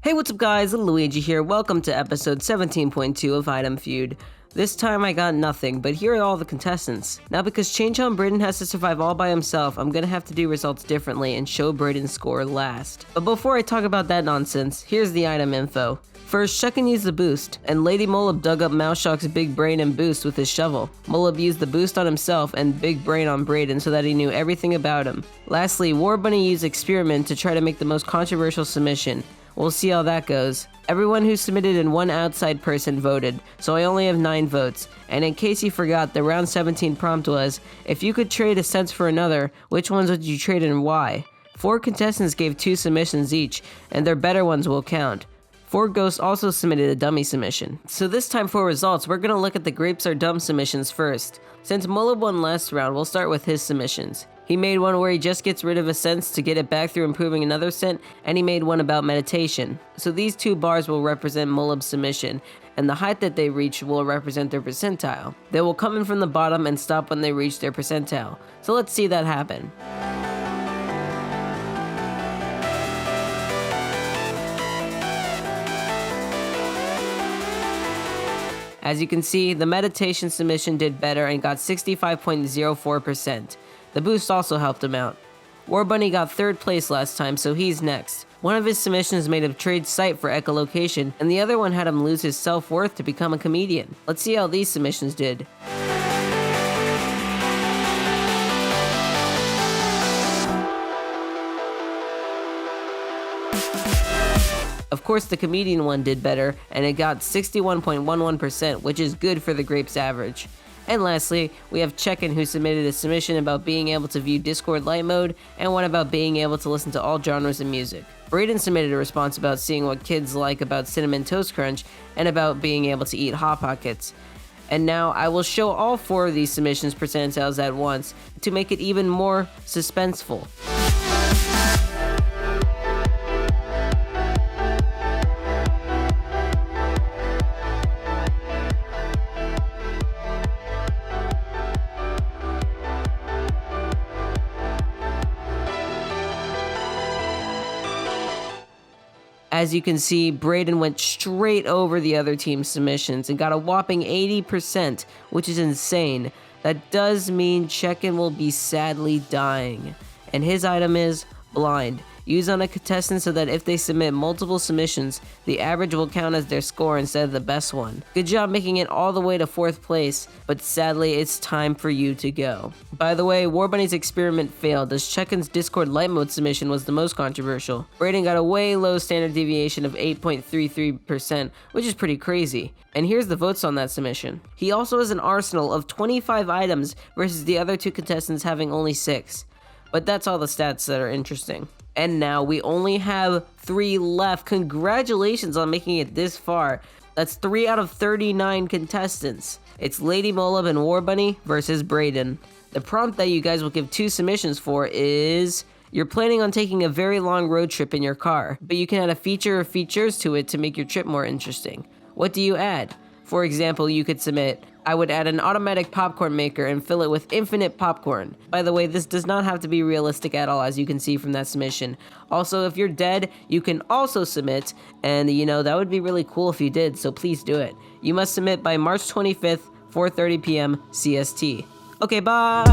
Hey, what's up guys, Luigi here. Welcome to episode 17.2 of Item Feud. This time I got nothing, but here are all the contestants. Now because Change on Braden has to survive all by himself, I'm gonna have to do results differently and show Braden's score last. But before I talk about that nonsense, here's the item info. First, Shucken used the boost, and Lady Molub dug up Mouseshock's big brain and boost with his shovel. Molub used the boost on himself and big brain on Braden so that he knew everything about him. Lastly, War Bunny used Experiment to try to make the most controversial submission. We'll see how that goes. Everyone who submitted and one outside person voted, so I only have 9 votes. And in case you forgot, the round 17 prompt was, if you could trade a sense for another, which ones would you trade and why? 4 contestants gave 2 submissions each, and their better ones will count. 4 ghosts also submitted a dummy submission. So this time for results, we're gonna look at the grapes are dumb submissions first. Since Molub won last round, we'll start with his submissions. He made one where he just gets rid of a sense to get it back through improving another scent, and he made one about meditation. So these 2 bars will represent Molub's submission, and the height that they reach will represent their percentile. They will come in from the bottom and stop when they reach their percentile. So let's see that happen. As you can see, the meditation submission did better and got 65.04%. The boost also helped him out. War Bunny got 3rd place last time, so he's next. One of his submissions made him trade sight for echolocation, and the other one had him lose his self-worth to become a comedian. Let's see how these submissions did. Of course, the comedian one did better, and it got 61.11%, which is good for the grapes average. And lastly, we have Check-In, who submitted a submission about being able to view Discord light mode, and one about being able to listen to all genres of music. Braden submitted a response about seeing what kids like about Cinnamon Toast Crunch, and about being able to eat Hot Pockets. And now I will show all 4 of these submissions percentiles at once, to make it even more suspenseful. As you can see, Braden went straight over the other team's submissions and got a whopping 80%, which is insane. That does mean Check-In will be sadly dying. And his item is Blind. Used on a contestant so that if they submit multiple submissions, the average will count as their score instead of the best one. Good job making it all the way to 4th place, but sadly it's time for you to go. By the way, War Bunny's experiment failed as Check-In's Discord light mode submission was the most controversial. Braden got a way low standard deviation of 8.33%, which is pretty crazy. And here's the votes on that submission. He also has an arsenal of 25 items versus the other 2 contestants having only 6. But that's all the stats that are interesting. And now we only have 3 left. Congratulations on making it this far. That's 3 out of 39 contestants. It's Lady Molub and War Bunny versus Braden. The prompt that you guys will give 2 submissions for is, you're planning on taking a very long road trip in your car, but you can add a feature or features to it to make your trip more interesting. What do you add? For example, you could submit, I would add an automatic popcorn maker and fill it with infinite popcorn. By the way, this does not have to be realistic at all, as you can see from that submission. Also, if you're dead, you can also submit, and that would be really cool if you did, so please do it. You must submit by March 25th, 4:30 p.m. CST. Okay, bye!